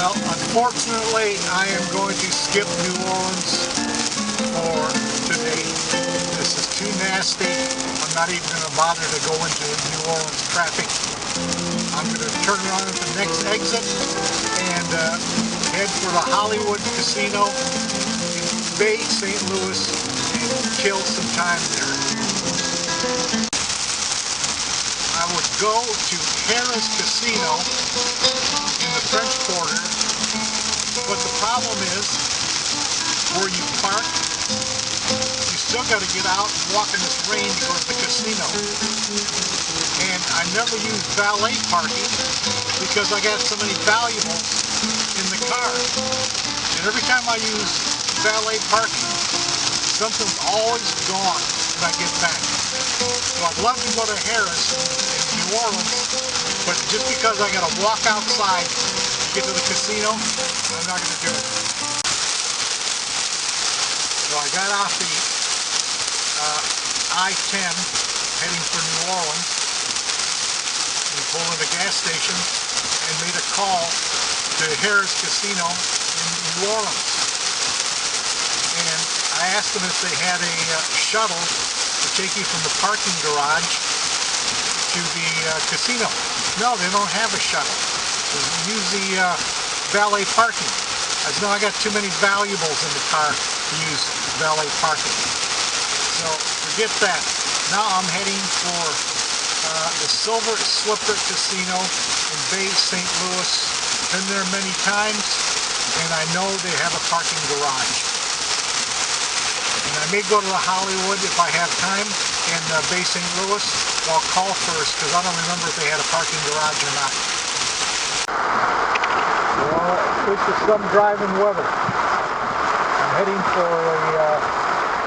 Well, unfortunately, I am going to skip New Orleans for today. This is too nasty. I'm not even going to bother to go into New Orleans traffic. I'm going to turn around at the next exit and head for the Hollywood Casino in Bay St. Louis and kill some time there. I would go to Harrah's Casino in the French Quarter, but the problem is where you park, you still got to get out and walk in this rain to go to the casino. And I never use valet parking because I got so many valuables in the car. And every time I use valet parking, something's always gone when I get back. So I'd love to go to Harrah's in New Orleans, but just because I got to walk outside to get to the casino, I'm not going to do it. So I got off the I-10 heading for New Orleans and pulled in a gas station and made a call to Harrah's Casino in New Orleans. And I asked them if they had a shuttle to take you from the parking garage to the casino. No, they don't have a shuttle. So use the valet parking. I said, no, I got too many valuables in the car to use valet parking. So forget that. Now I'm heading for the Silver Slipper Casino in Bay St. Louis. Been there many times, and I know they have a parking garage. And I may go to the Hollywood if I have time in Bay St. Louis. I'll call first because I don't remember if they had a parking garage or not. Well, this is some driving weather. I'm heading for a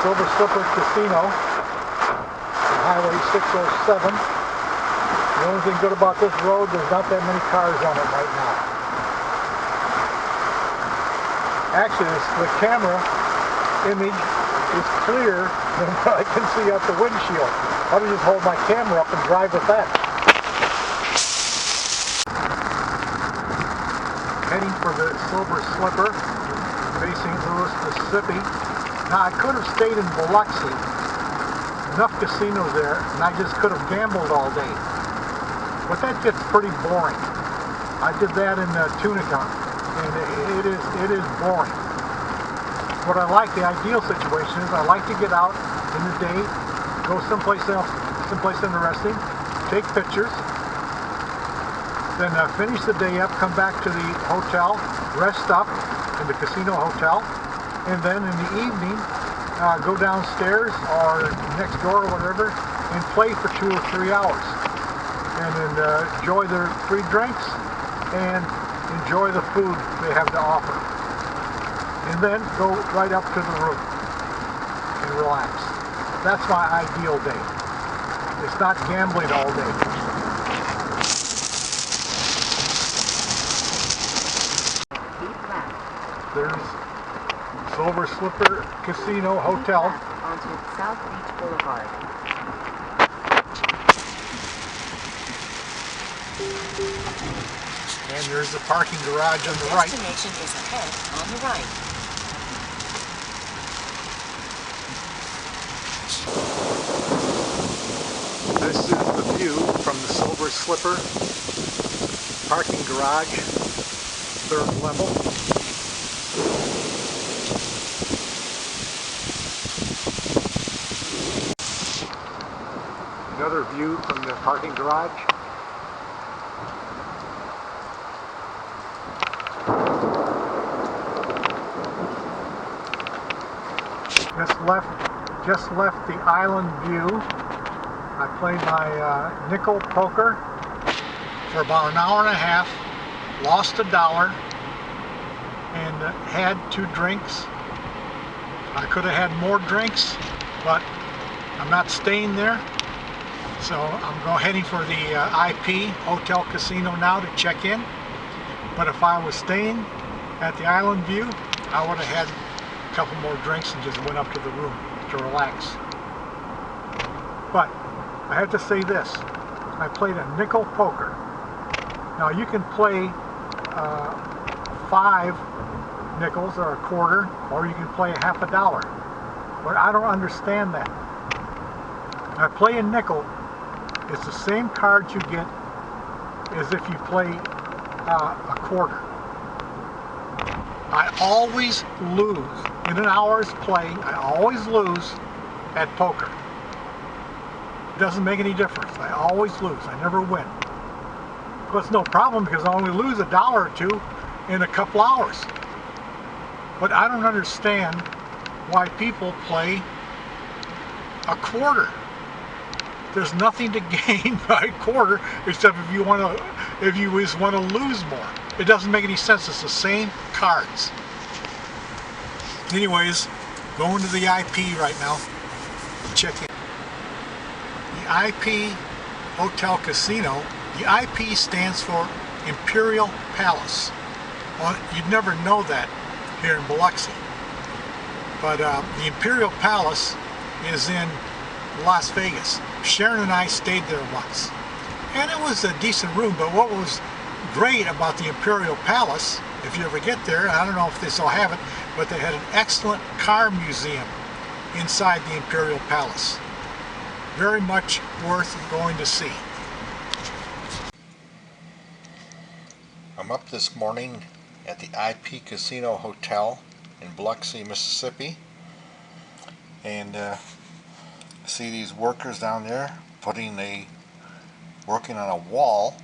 Silver Slipper Casino on Highway 607. The only thing good about this road, there's not that many cars on it right now. Actually, the camera image is clearer than what I can see out the windshield. I'll just hold my camera up and drive with that. Heading for the Silver Slipper, Bay St. Louis, Mississippi. Now I could have stayed in Biloxi. Enough casinos there, and I just could have gambled all day. But that gets pretty boring. I did that in Tunica, and it is boring. What I like, the ideal situation is I like to get out in the day, go someplace else, someplace interesting, take pictures, then finish the day up, come back to the hotel, rest up in the casino hotel, and then in the evening go downstairs or next door or whatever and play for 2 or 3 hours. And then enjoy their free drinks and enjoy the food they have to offer. And then go right up to the room and relax. That's my ideal day. It's not gambling all day. There's Silver Slipper Casino Hotel. Onto South Beach Boulevard. And there's the parking garage on the right. Destination is ahead on the right. This is the view from the Silver Slipper parking garage, 3rd level. Another view from the parking garage. Just left the island view. I played my nickel poker for about an hour and a half, lost $1, and had 2 drinks. I could have had more drinks, but I'm not staying there. So I'm heading for the IP Hotel Casino now to check in. But if I was staying at the Island View, I would have had a couple more drinks and just went up to the room to relax. But I have to say this, I played a nickel poker. Now you can play 5 nickels or a quarter, or you can play a half a dollar. But I don't understand that. I play a nickel. It's the same card you get as if you play a quarter. I always lose. In an hour's playing, I always lose at poker. It doesn't make any difference. I always lose. I never win. But it's no problem because I only lose $1 or 2 in a couple hours. But I don't understand why people play a quarter. There's nothing to gain by a quarter except if you just want to lose more. It doesn't make any sense. It's the same cards. Anyways, going to the IP right now. Check in. The IP Hotel Casino. The IP stands for Imperial Palace. Well, you'd never know that here in Biloxi. But the Imperial Palace is in Las Vegas. Sharon and I stayed there once. And it was a decent room, but what was great about the Imperial Palace, if you ever get there, I don't know if they still have it, but they had an excellent car museum inside the Imperial Palace. Very much worth going to see. I'm up this morning at the IP Casino Hotel in Biloxi, Mississippi, and see these workers down there working on a wall,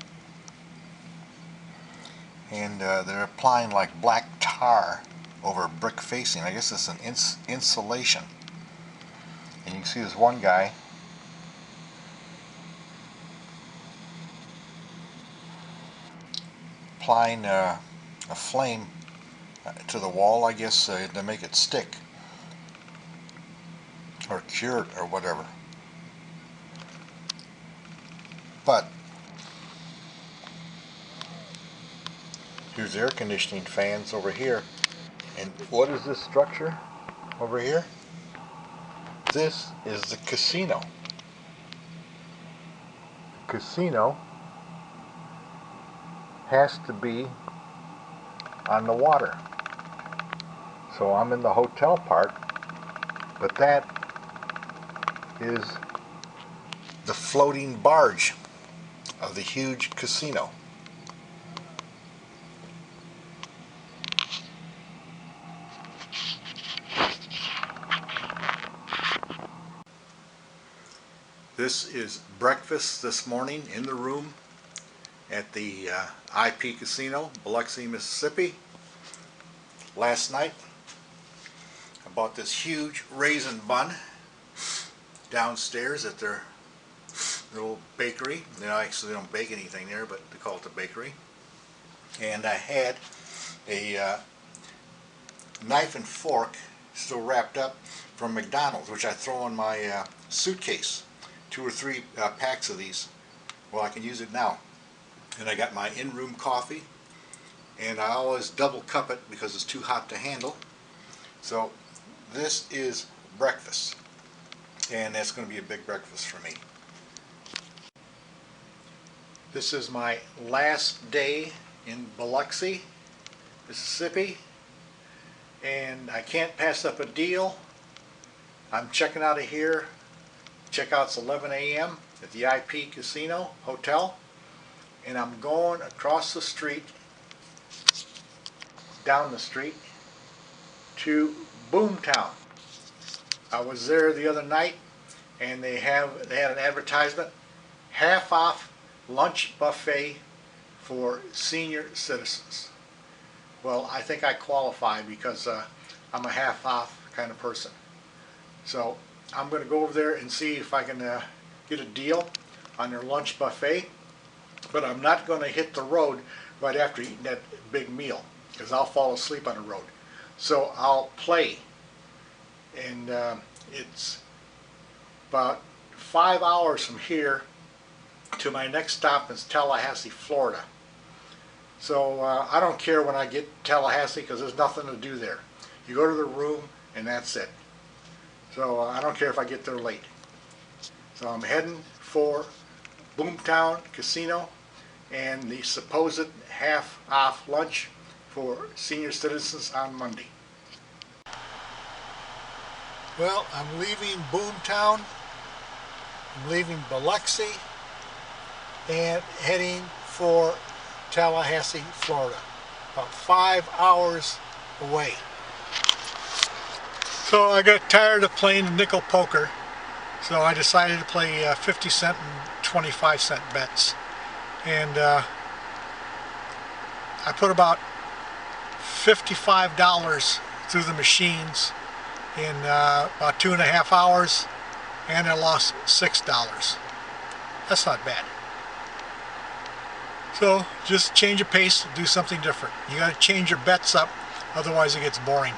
and they're applying like black tar over brick facing. I guess it's an insulation. And you can see this one guy applying a flame to the wall, I guess, to make it stick or cure it or whatever. But here's air conditioning fans over here. And what is this structure over here? This is the casino. The casino has to be on the water. So I'm in the hotel part, but that is the floating barge of the huge casino. This is breakfast this morning in the room at the IP Casino, Biloxi, Mississippi. Last night I bought this huge raisin bun downstairs at their little bakery. They actually don't bake anything there, but they call it the bakery. And I had a knife and fork still wrapped up from McDonald's, which I throw in my suitcase. 2 or 3 packs of these. Well, I can use it now. And I got my in-room coffee, and I always double cup it because it's too hot to handle. So this is breakfast, and that's going to be a big breakfast for me. This is my last day in Biloxi, Mississippi, and I can't pass up a deal. I'm checking out of here. Checkout's 11 a.m. at the IP Casino Hotel, and I'm going across the street, down the street, to Boomtown. I was there the other night, and they had an advertisement, half off lunch buffet for senior citizens. Well, I think I qualify because I'm a half off kind of person. So I'm going to go over there and see if I can get a deal on their lunch buffet, but I'm not going to hit the road right after eating that big meal because I'll fall asleep on the road. So I'll play, and it's about 5 hours from here to my next stop is Tallahassee, Florida. So I don't care when I get to Tallahassee because there's nothing to do there. You go to the room and that's it. So I don't care if I get there late. So I'm heading for Boomtown Casino and the supposed half off lunch for senior citizens on Monday. Well, I'm leaving Boomtown, I'm leaving Biloxi, and heading for Tallahassee, Florida. About 5 hours away. So I got tired of playing nickel poker, so I decided to play 50 cent and 25 cent bets. And I put about $55 through the machines in about 2.5 hours, and I lost $6. That's not bad. So just change of pace, do something different. You got to change your bets up, otherwise it gets boring.